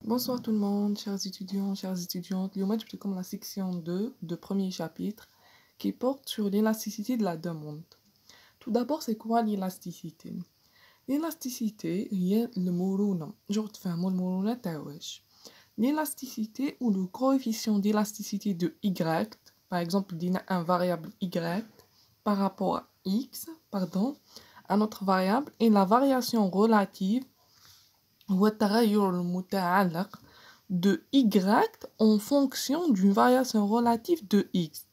Bonsoir tout le monde, chers étudiants, chères étudiantes. Aujourd'hui, je comme la section 2 de premier chapitre qui porte sur l'élasticité de la demande. Tout d'abord, c'est quoi l'élasticité? L'élasticité, هي المرونة. genre تفهموا المرونة تاع واش. L'élasticité ou le coefficient d'élasticité de y, par exemple, دينا un variable y par rapport à x, pardon, à notre variable, et la variation relative هو التغير المتعلق de y en fonction d'une variation relative de x.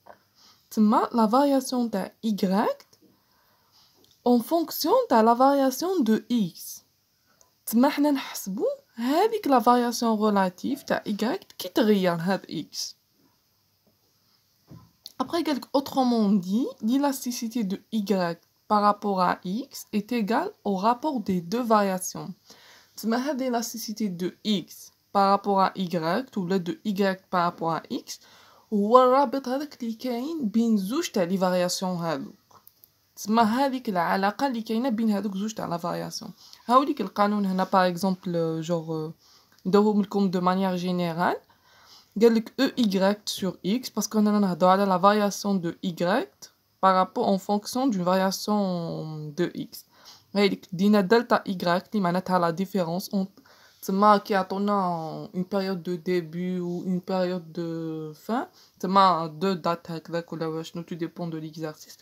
تما la variation de y en fonction de la variation de x. تما حنا نحسبو هذيك la variation relative de y كي تغير هاد x. Après, autrement dit, l'élasticité de y par rapport à x est égale au rapport des deux variations. تما هاد l'élasticité de x par rapport à y ولا de y par rapport à x هو الرابط هذاك اللي كاين بين زوج تاع لي فارياسيون هادوك. تما هذيك العلاقه اللي كاينه بين هادوك زوج تاع لا فارياسيون. هاوليك القانون هنا باغ اكزومبل جور ندوهم لكم دو مانيير جينيرال. قالك e y sur x parce qu'on a نهضروا على la variation de y par rapport en fonction d'une variation de x. هايليك دينا دلتا y اللي معناتها لا ديفيرونس تما كيعطونا une période de début ou une période de fin تما دو دات هكذاك ولا واشنو تو ديبون دو ليكزارسيس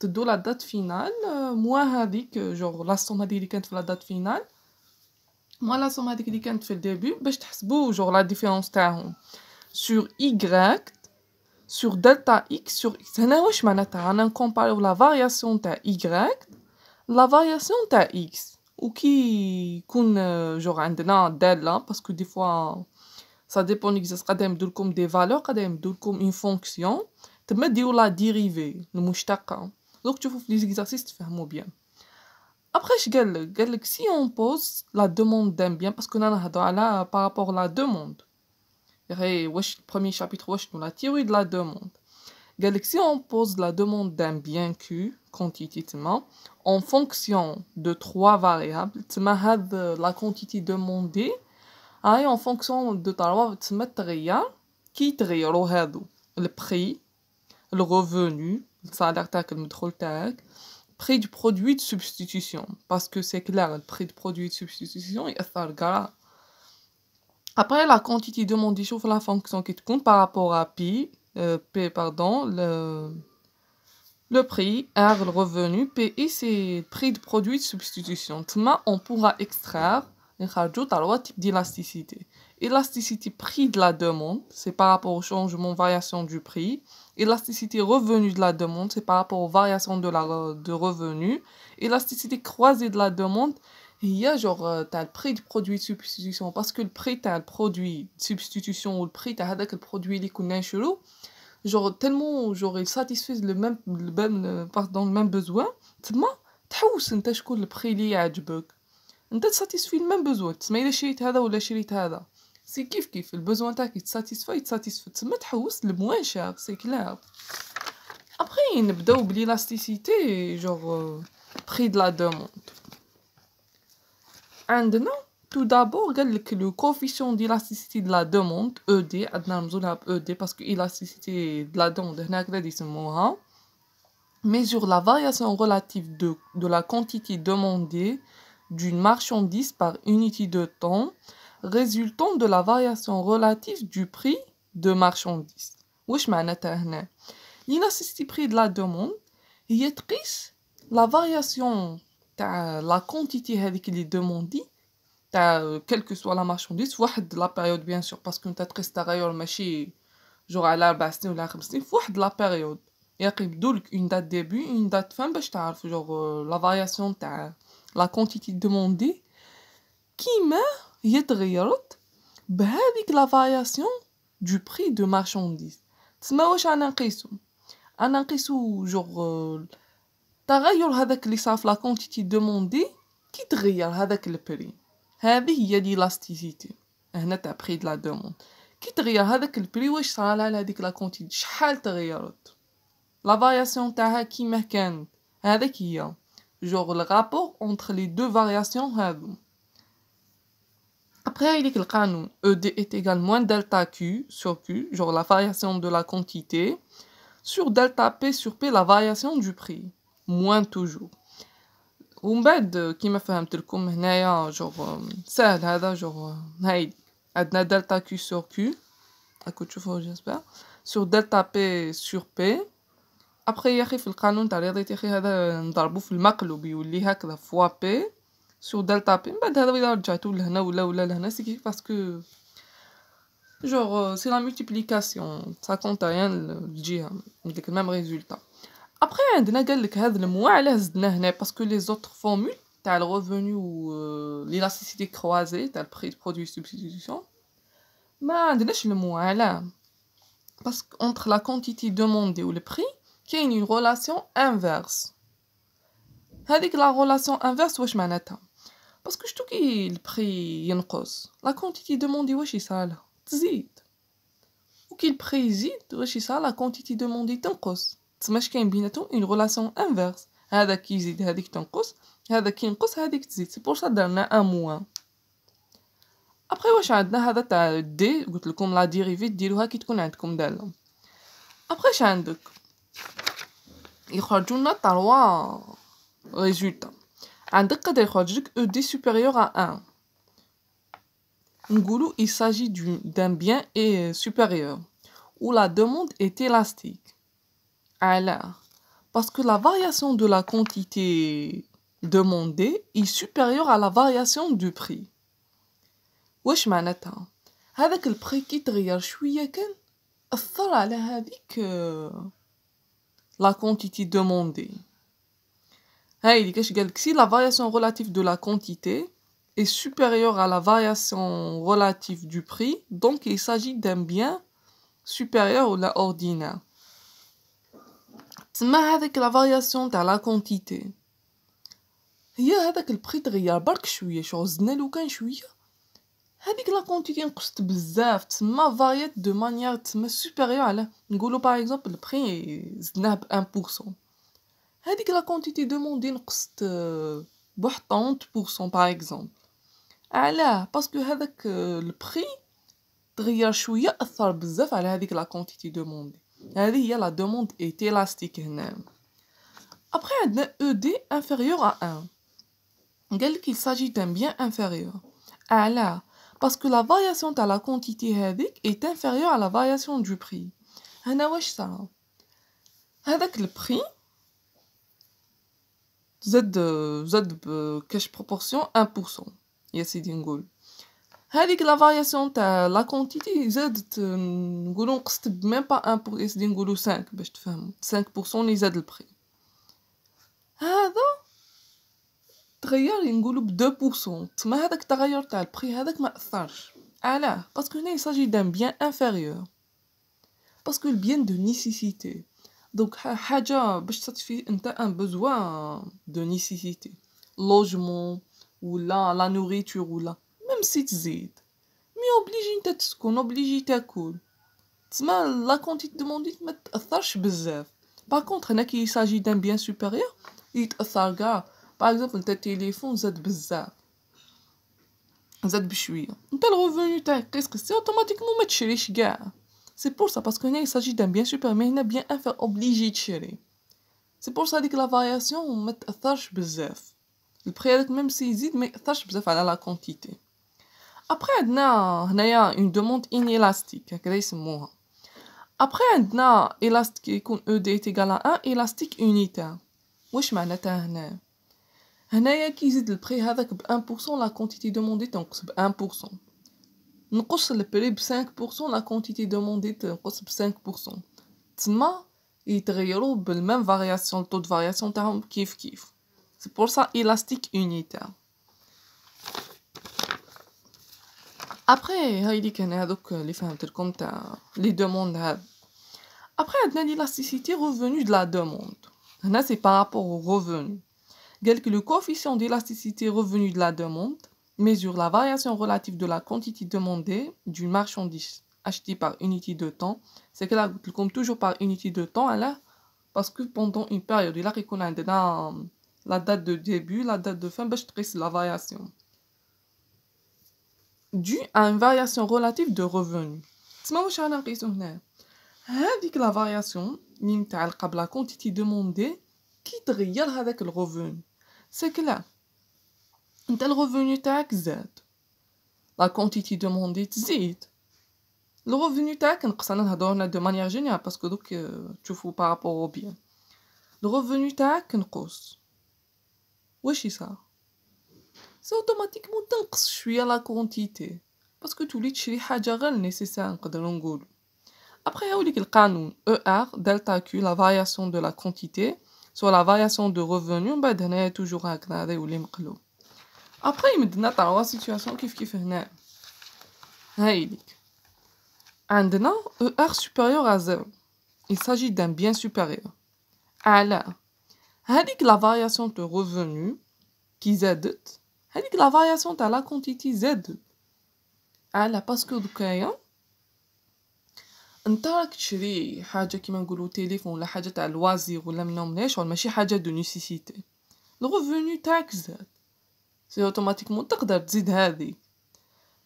تدو لا دات فينال موا هذيك جور لا سوم هذيك اللي كانت في لا دات فينال موا لا سوم هذيك اللي كانت في الديبي باش تحسبوا جور لا ديفيرونس تاعهم sur y sur delta x sur x. هنا واش معناتها رانا نكومباريو لا فارياسيون تاع y la variation تاع x وكي يكون جور عندنا دالة باسكو دي فوا ça dépend l'exercice قادر يمدو لكم دي فالور قادر يمدو لكم اون فونكسيون تما ديرو لا ديريفي المشتقة دوك تشوفو في ليزيكزارسيس تفهمو بيان. ابخي اش قالك سي اون بوز لا دوموند دان بيان باسكو انا نهضرو على بارابور لا دوموند غير واش البروميير شابيتر واش لا تيوري دو لا دوموند. قالك si on pose la demande d'un bien Q quantité تما en fonction de trois variables تما هاد la quantité demandée هاي en fonction de trois تما تغير كي يتغيروا هادو البري الرevenu السالير تاعك المدخول تاعك prix du produit de substitution parce que c'est clair le prix du produit de substitution يأثر كاع. Après la quantité demandée شوف la fonction qui تكون par rapport à P, pardon, le prix, R, le revenu, PI, c'est le prix de produit de substitution. Tma, on pourra extraire trois types d'élasticité. Élasticité prix de la demande, c'est par rapport au changement, variation du prix. Élasticité revenu de la demande, c'est par rapport aux variations de revenu. Élasticité croisée de la demande, il y a genre t'as le prix du produit de substitution parce que le prix t'as le produit de substitution ou le prix t'as le produit اللي كنا نشرو genre tellement genre il satisfait le même besoin تما تحوس انت شكون البري اللي يعجبك انت تساتيسفي le même besoin تسمى الا شريت هذا ولا شريت هذا سي كيف البوزوان تاعك يتساتيسفي تسمى تحوس لموان شار سي كلار. ابري نبداو بليلاستيسيتي جور prix de la demande. عندنا tout d'abord le coefficient d'élasticité de la demande ED عندنا نرمزولها ب ED parce que élasticité de la demande هنا هكذا يسموها mesure la variation relative de la quantité demandée d'une marchandise par unité de temps résultant de la variation relative du prix de marchandise. واش معناتها هنا l'élasticité prix de la demande هي تقيس la variation تاع la quantité هذيك اللي demandée تاع quelle que soit la marchandise فواحد لا بيريود بيان سور باسكو نتا تقيس تغير ماشي جور على 4 سنين ولا 5 سنين فواحد لا بيريود يقيبدولك اون دات ديبي اون دات فان باش تعرف جور لا فارياسيون تاع لا كونتيتي دوموندي كيما هي تغيرت بهذيك لا فارياسيون دو بري دو مارشانديز. تسمى واش انا نقيسو جور تغير هذاك اللي صار في لا كونتيتي دوموندي كي تغير هذاك البري. هذه هي l'élasticité هنا تاع بري د لا دوموند كي تغير هذاك البري واش صرا لها هذيك لا كونتيتي شحال تغيرت لا فارياسيون تاعها كيما كانت هذاك هي جور الرابور اونتر لي دو فارياسيون هادو. Après, il y a le canon. ED est égal moins delta Q sur Q, genre la variation de la quantité, sur delta P sur P, la variation du prix. Moins toujours. ومن بعد كيما فهمت لكم هنايا جور ساهل هذا جور هاي عندنا دلتا كيو سور كيو راكو تشوفوه جيسبر سور دلتا بي سور بي ابخي يا اخي في القانون تاع الرياضيات يا اخي هذا نضربو في المقلوب يولي هكذا فوا بي سور دلتا بي من بعد هذا اذا رجعتو لهنا ولا لهنا سي كيف باسكو جور سي لا مولتيبليكاسيون سا كونت ريان الجهه ديك الميم ريزولطا. Après, عندنا قال لك هذا الموا علاه زدناه هنا باسكو لي زوتر فورمول تاع الريفوني و l'élasticité croisée تاع البري دو برودوي سبستيتيوشن ما عندناش الموا علاه باسكو entre la quantité demandée و le prix كاين une relation inverse. هذيك لا relation inverse واش معناتها باسكو شتو كي البري ينقص لا quantité demandée واش يصالها تزيد وكي البري يزيد واش يصال لا quantité demandée تنقص تسماش كاين بيناتهم اون ريلاسيون انفيرس هذا كيزيد هذيك تنقص هذا كينقص هذيك تزيد سي بور سا درنا ان موان. ابري واش عندنا هذا تاع دي قلت لكم لا ديريفي ديروها كي تكون عندكم داله. ابري اش عندك يخرجوا لنا تروا ريزولتا عندك قدر يخرج لك او دي سوبيريور ا 1 نقولوا il s'agit d'un bien et supérieur où la demande est élastique. Alors, parce que la variation de la quantité demandée est supérieure à la variation du prix. واش معناتها هذاك البري كي تغير شويه كان اثر على هذيك la quantité demandée. هاي اللي كاش قالك si la variation relative de la quantité est supérieure à la variation relative du prix donc il s'agit d'un bien supérieur ou la ordinaire. تسمى هذاك لا فارياسيون تاع لا كونتيتي هي هذاك البري تغير برك شويه شو زدنا لو كان شويه هذيك لا كونتيتي نقصت بزاف تسمى فاريات دو مانيير تسمى سوبيريور على نقولوا باغ اكزومبل البري زدناه ب 1% هذيك لا كونتيتي دوموندي نقصت بواحد 30% باغ اكزومبل علاه باسكو هذاك البري تغير شويه اثر بزاف على هذيك لا كونتيتي دوموندي. هذه هي لا demande est élastique هنا. Après عندنا ED inférieur à 1 قال لك il s'agit d'un bien inférieur. علاه parce que la variation تاع la quantité هذيك est inférieure à la variation du prix. هنا واش صرا هذاك البري زاد بكاش بروبورسيون 1% يا سيدي نقول هذيك لا فارياسيون تاع لا كونتيتي زادت نقولوا نقصت بميم با 1% يا سيدي نقولوا 5 باش تفهموا 5% اللي زاد البري هذا تغير نقولوا ب 2% تما هذاك التغير تاع البري هذاك ما اثرش علاه باسكو هنا يساجي دان بيان انفيريور باسكو البيان دو نيسيسيتي دونك حاجه باش تساتيفي انت ان بوزوان دو نيسيسيتي لوجمون ولا لا نوريتور ولا ميم سي تزيد مي اوبليجي نتا تسكن اوبليجي تاكل تسمى لا كونتيتي دوموندي ما تاثرش بزاف باغ كونطخ هنا كي يساجي دان بيان سوبيريور يتاثر كاع باغ اكزومبل نتا التليفون زاد بزاف زاد بشويه نتا الريفوني تاعك قيس اوتوماتيكمون ما تشريش كاع سي بور سا باسكو هنا يساجي دان بيان سوبيريور مي هنا بيان انفير اوبليجي تشري سي بور سا ديك لا فارياسيون ما تاثرش بزاف البري هذاك ميم سي يزيد ما ياثرش بزاف على لا كونتيتي. ابري عندنا هنايا اون دوموند انيلاستيك هكذا يسموها. ابري عندنا الاستيك يكون او دي ايغال 1 الاستيك يونيتير واش معناتها هنايا كي يزيد البري هذاك ب 1% لا كونتيتي دوموندي تنقص ب 1% نقص البري ب 5% لا كونتيتي دوموندي تنقص ب 5% تما يتغيروا بالميم فارياسيون الطو دو فارياسيون تاعهم كيف سي بور سا الاستيك يونيتير. ابري هاي اللي كان هذوك اللي فهمت لكم تاع لي دوموند هاد. ابري عندنا l'élasticité revenue de la demande هنا سي بارابور au revenu قال لك le coefficient d'élasticité revenu de la demande mesure la variation relative de la quantité demandée d'une marchandise achetée par unité de temps c'est que là قلت لكم toujours par unité de temps là parce que pendant une période là يكون عندنا la date de début la date de fin باش تقيس la variation dû à une variation relative de revenus. تسمى واش رانا نقيسو هنا هذيك لا فارياسيون اللي متعلقه بلا كونتيتي دوموندي كي تغير هذاك الريفوني سي كلا انت الريفوني تاعك زاد لا كونتيتي دوموندي تزيد الريفوني تاعك نقص. انا نهضروا هنا دو مانيير جينيرال باسكو دوك تشوفوا بارابور او بيان الريفوني تاعك نقص واش يصرا سي اوتوماتيكمون تنقص شويه لا كونتيتي باسكو تولي تشري حاجه غير نيسيسير نقدروا نقولوا. Après, il y a le canon ER, delta Q, la variation de la quantité sur la variation de revenu. On va toujours regarder où les mclo. Après, il me donne la situation qui fait هنا. هايليك. عندنا ER supérieur à 0. Il s'agit d'un bien supérieur. على هذيك la variation de revenu qui زادت. هذيك la variation de la quantité زادت. على parce que دوكايا انت راك تشري حاجه كيما نقولوا تليفون ولا حاجه تاع الوازير ولا منهم ليش ولا ماشي حاجه دو نيسيسيتي الريفوني تاعك زاد سي اوتوماتيكمون تقدر تزيد هذه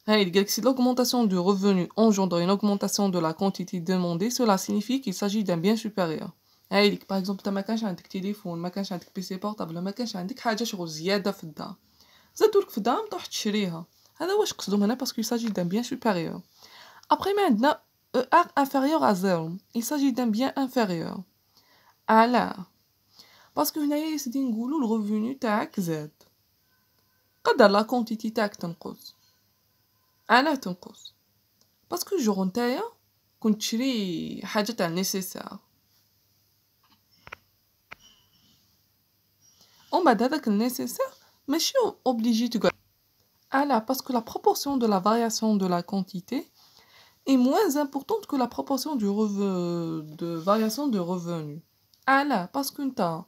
هاي قالك سي l'augmentation du revenu engendre une augmentation de la quantité demandée cela signifie qu'il s'agit d'un bien supérieur. هاي لك باغ اكزومبل انت ما كانش عندك تليفون ما كانش عندك بيسي بورطابل ما كانش عندك حاجه شغل زياده في الدار زادولك في الدار تروح تشريها هذا واش قصدهم هنا باسكو il s'agit d'un bien supérieur. après ما عندنا ER inférieur à 0. Il s'agit d'un bien inférieur. Alors, parce que هنايا يسدي نقولوا الريفوني تاعك زاد قدر لا كونتيتي تاعك تنقص. علاه تنقص باسكو جوغ نتايا كنت تشري حاجه تاع نيسيسير ومن بعد هذاك النيسيسير ماشي اوبليجي تقعد. علاه باسكو لا proportion de la variation de la quantité est moins importante que la proportion de variation de revenus. علاه باسكو نتا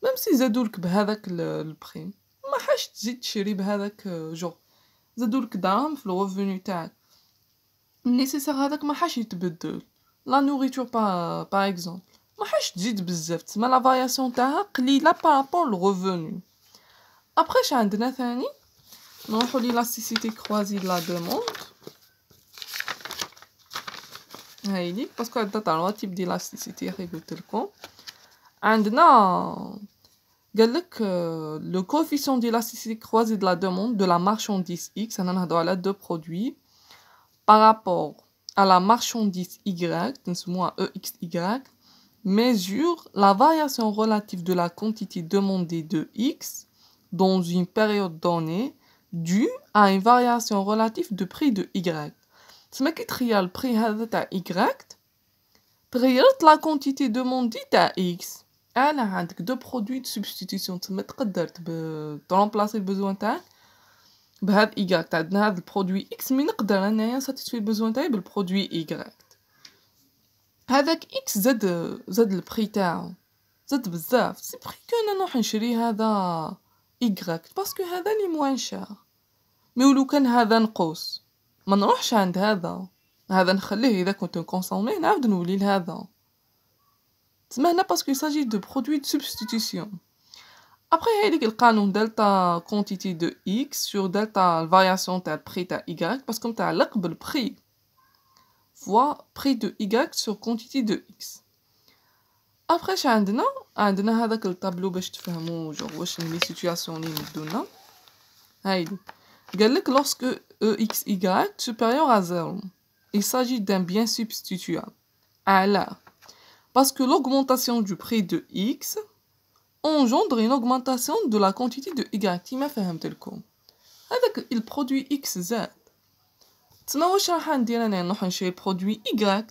ميم سي زادولك بهذاك البريم ما حاش تزيد تشري بهذاك جو زادولك دراهم في الريفوني تاعك النيسيسير هذاك ما حاش يتبدل لا نوريتور باغ اكزومبل ما حاش تزيد بزاف تسمى لا فارياسيون تاعها قليله بارابور للريفوني. ابري اش عندنا ثاني نروحو ليلاستيسيتي كروازي لا دوموند هايلي باسكو عندنا تاع تيب ديال لاستيسيتي غير قلت لكم عندنا قالك لو coefficient d'élasticité croisée de la demande de la marchandise X انا نهضروا على deux produits par rapport à la marchandise Y نسموها EXY mesure la variation relative de la quantité demandée de X dans une période donnée due à une variation relative de prix de Y. تسمى كي تخيل البري هذا تاع Y تغيرت لا كونتيتي دوموندي تاع X. انا عندك دو برودوي دو سبستيتيسيون تما تقدر ترومبلاسي البوزوان تاعك بهاد Y. عندنا هاد البرودوي X مي نقدر انايا نساتيسفي البوزوان تاعي بالبرودوي Y. هذاك X زاد البري تاعو زاد بزاف سي بري كو انا نروح نشري هذا Y باسكو هذا لي موان شار مي ولو كان هذا نقص ما نروحش عند هذا نخليه اذا كنت نكونسوميه نعاود نولي لهذا تسمى هنا باسكو يساجي دو برودوي دو سبستيتيسيون. ابري هايديك القانون دلتا كونتيتي دو اكس سور دلتا الفارياسيون تاع البري تاع Y باسكو متعلق بالبري فوا بري دو Y سور كونتيتي دو اكس. ابري اش عندنا هذاك الطابلو باش تفهموا جو واش لي سيتوياسيون لي مدونا هايدي قالك lorsque EXY supérieur à 0 il s'agit d'un bien substituable. Alors parce que l'augmentation du prix de X engendre une augmentation de la quantité de Y. كيما فهمت لكم هذاك البرودوي X زاد تسمى واش راح ندير انا نروح نشري برودوي Y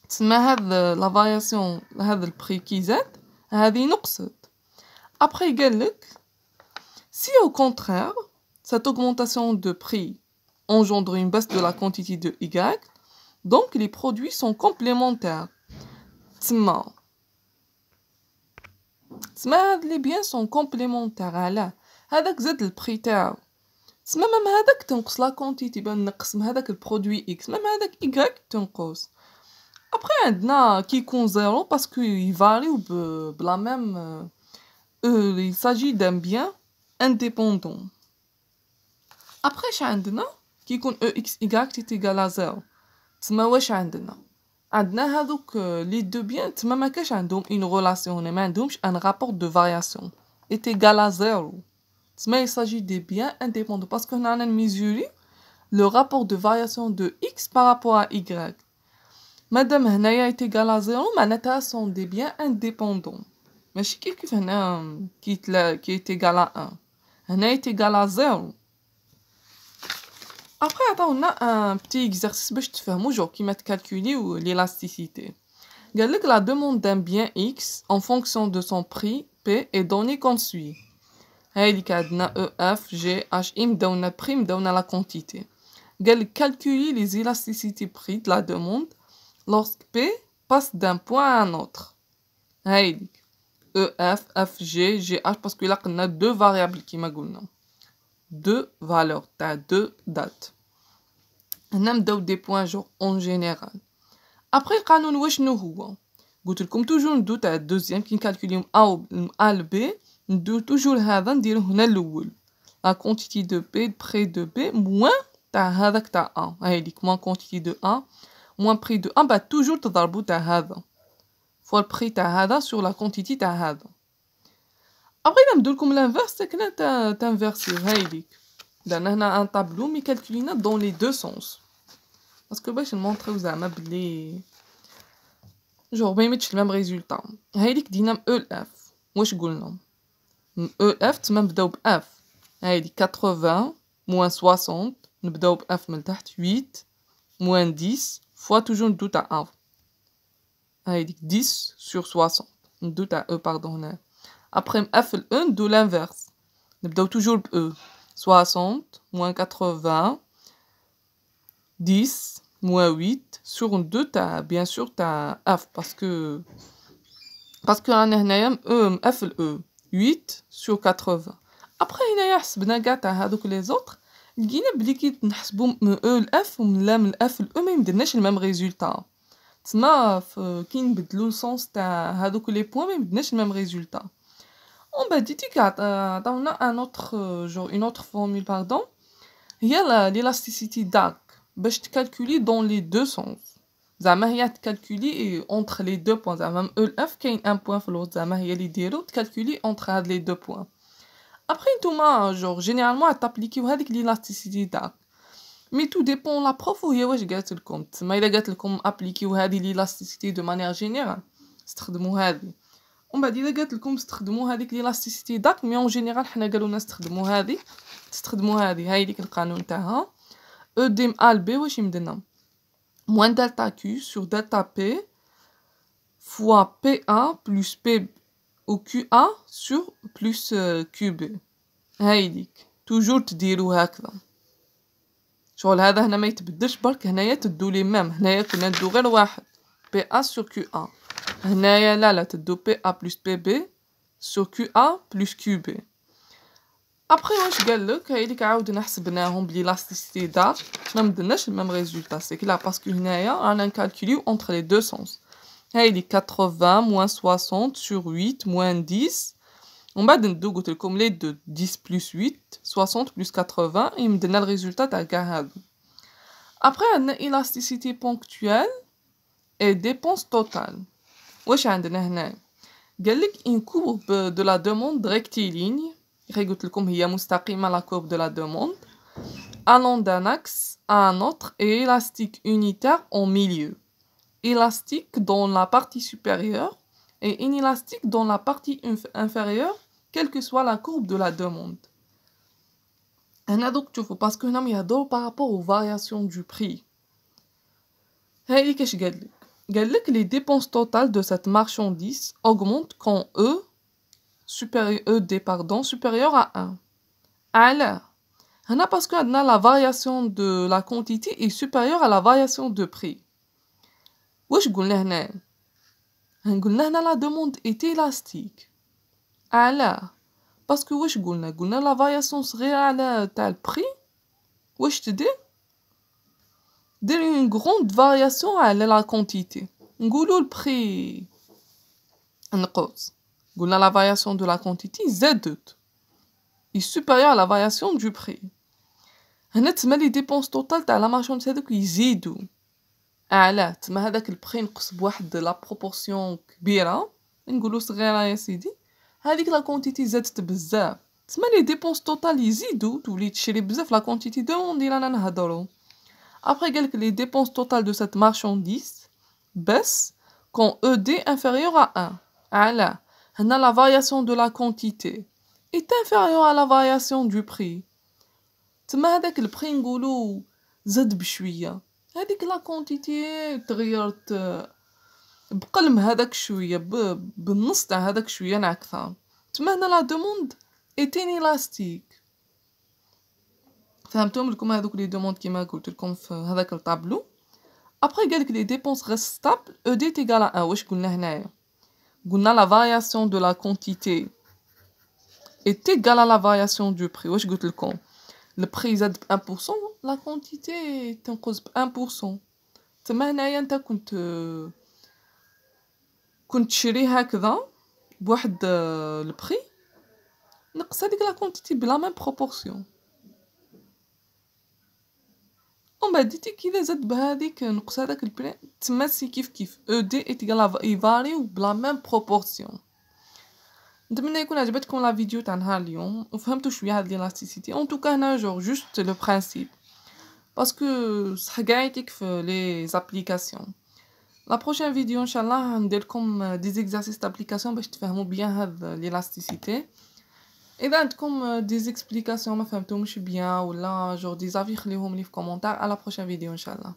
تسمى هاد لا فارياسيون هذا البري كي زاد هذه نقصت. ابري قالك si au contraire cette augmentation de prix engendre une baisse de la quantité de Y donc les produits sont complémentaires. تسمى هاد لي بيان سون كومبليمونتير علاه هذاك زاد البري تاعو تسمى مام هذاك تنقص لا كونتيتي بان نقسم هذاك البرودوي اكس مام هذاك Y تنقص. ابري عندنا كي يكون زيرو باسكو يفاريو بلا ميم il s'agit d'un bien indépendant. ابري اش عندنا كي يكون او اكس ايكغيك تيتيغال زيرو تما واش عندنا هادوك لي دو بيان تما ما كاش عندهم اون ريلاسيون ما عندهمش ان رابور دو فارياسيون ايتيغال زيرو تما il s'agit des biens indépendants parce que هنا رانا نميزوري le rapport de variation de x par rapport à y. مادام هنايا est égal à 0 معناتها sont des biens indépendants. ماشي كيف هنا qui est égal à 1. هنا est égal à 0. Après عطاونا un petit exercice باش تفهموا genre كيما تكالكوليو l'élasticité. قال لك la demande d'un bien x en fonction de son prix p est donnée comme suit. هايليك عندنا E, F, G, H, I مداونا prix مداونا la quantité. قال لك calculer les élasticités prix de la demande lorsque P passe d'un point à un autre. هايليك E, F, F, G, G, H parce que là on a deux variables كيما قلنا. Deux valeurs, t'as deux dates. هنا نبداو des points genre en général. Après القانون واشنو هو؟ قلت لكم توجور ندو تاع الدوزيام كي نكالكوليو A ل B ندو توجور هذا نديرو هنا الاول. La quantité de P près de B moins تاع هذاك تاع A. هايليك moins quantité de A moins prix de A bah toujours تضربو تاع هذا. fois le prix تاع هذا sur la quantité تاع هذا. Après نبدو لكم l'inverse c'est que تنفيرسيو هايليك. درنا هنا ان طابلو مي كالكولينا دون لي دو سونس باسكو باش نمونطريو زعما بلي جور ما يمدش الميم ريزولطا. هايليك دينا او اف واش قلنا او اف تما نبداو باف هايليك 80 موان 60 نبداو باف من تحت 8 موان 10 فوا توجور ندو تاع اف هايليك 10 سور 60 ندو تاع او باردون هنا. ابخي اف ال او ندو لانفيرس نبداو توجور ب او 60 moins 80 10 moins 8 sur 2 t'as bien sûr t'as F parce que رانا هنايا F le 8 sur 80 après هنايا حسبنا كاع تاع هادوك لي زوطر لقينا بلي كي نحسبو من او لاف ومن لا من اف ل ما يمدلناش الميم ريزولطا تما كي نبدلو السونس تاع هادوك لي بوين ما يمدلناش الميم ريزولطا. On va dire qu'on a un autre, genre une autre formule, pardon. Il y a l'élasticité d'arc. Je te calculer dans les deux sens. Zama il y a calculer entre les deux points. Même EF qui a un point l'autre. Zama il y a les deux calculer entre les deux points. Après tout genre généralement à t'appliquer avec l'élasticité d'arc. Mais tout dépend la prof ou je gagne le compte. Mais il a gagné le compte appliquer l'élasticité de manière générale. C'est ومن بعد الا قالت لكم استخدموا هذيك ليلاستيسيتي داك مي اون جينيرال حنا قالوا لنا استخدموا هذه هاي ديك القانون تاعها او ديم ال بي واش يمدلنا موان دلتا كيو سور دلتا بي فوا بي ا بلس بي او كيو ا سور بلس كيو بي هاي ديك توجور تديروا هكذا شغل هذا هنا ما يتبدلش برك هنايا تدو لي ميم هنايا كنا ندو غير واحد بي ا سور كيو ا هنايا لا تدو بي ا بلس بي بي سور كيو ا بلس كيو بي. ابخي واش قالك هايليك عاودنا حسبناهم بليلاستيسيتي دارك ما مدلناش الميم ريزولطا سي كلا باسكو هنايا رانا نكالكوليو اونتر لي دو سونس هايليك 80 موان 60 سور 8 موان 10 ومن بعد ندو قلت لكم لي دو 10 بلس 8 60 بلس 80 يمدلنا الريزولطا تاع كاع هادو. ابخي عندنا élasticité ponctuelle et dépense totale. واش عندنا هنا قالك une courbe de la demande rectiligne قلت لكم هي مستقيمة la courbe de la demande allant d'un axe à un autre et élastique unitaire en milieu élastique dans la partie supérieure et inélastique dans la partie inférieure quelle que soit la courbe de la demande. هنا دوك تشوفوا باسكو هنا يهضروا par rapport aux variations du prix. هاي كاش قالك les dépenses totales de cette marchandise augmentent quand supérieur à 1. Alors, parce que la variation de la quantité est supérieure à la variation de prix. Wesh قلنا هنا la demande est élastique. Alors, parce que wesh قلنا la variation serait على تاع prix. Wesh te dit une grande variation à la quantité. نقولوا le prix نقص قلنا la variation de la quantité Z est supérieure à la variation du prix. هنا تما لي ديبونس توتال تاع لا مارشونديز هادوك يزيدو. علاه تما هداك البري نقص بواحد لا بروبورسيون كبيره، نقولوا صغيره يا سيدي، هذيك لا كونتيتي زادت بزاف، تما لي ديبونس توتال يزيدو، تولي تشري بزاف لا كونتيتي دوموندي رانا نهضرو. Après, les dépenses totales de cette marchandise baissent quand ED inférieur à 1. Alors, la variation de la quantité est inférieure à la variation du prix. تما هذاك البري نقولو زاد بشويه، هذيك لا كونتيتي تغيرت بقلم هذاك شويه، بالنص تاع هذاك شويه نعكثها. تما هنا لا دوموند ايتين الاستيك. فهمتم لكم هذوك لي دوموند كيما قلت لكم في هذاك الطابلو. ابري قالك لي ديبونس ريست ستابل او دي تيغال 1. واش قلنا هنايا؟ قلنا لا فارياسيون دو لا كونتيتي est égale à la variation du prix. واش قلت لكم؟ البري زاد ب 1%، لا كونتيتي تنقص ب 1%. تما هنايا انت كنت تشري هكذا بواحد البري، نقص هذيك لا كونتيتي بلا ميم بروبورسيون، ومن بعد ديتي كي زاد بهذيك نقص هذاك البري، تما سي كيف او دي ايتيغال يفاريو بلا ميم بروبورسيون. نتمنى يكون عجبتكم لا فيديو تاع نهار اليوم وفهمتوا شويه هاد ليلاستيسيتي. اون توكا هنا جوست لو برانسيپ باسكو صح كاع يعطيك في لي زابليكاسيون. لا بروشين فيديو ان شاء الله ندير لكم دي زيكزارسيس دابليكاسيون باش تفهموا بيان هاد ليلاستيسيتي. اذا عندكم دي زيكسبليكاسيون ما فهمتومش بيان ولا دي زافي خليهم لي في كومونتير. على بروشين فيديو ان شاء الله.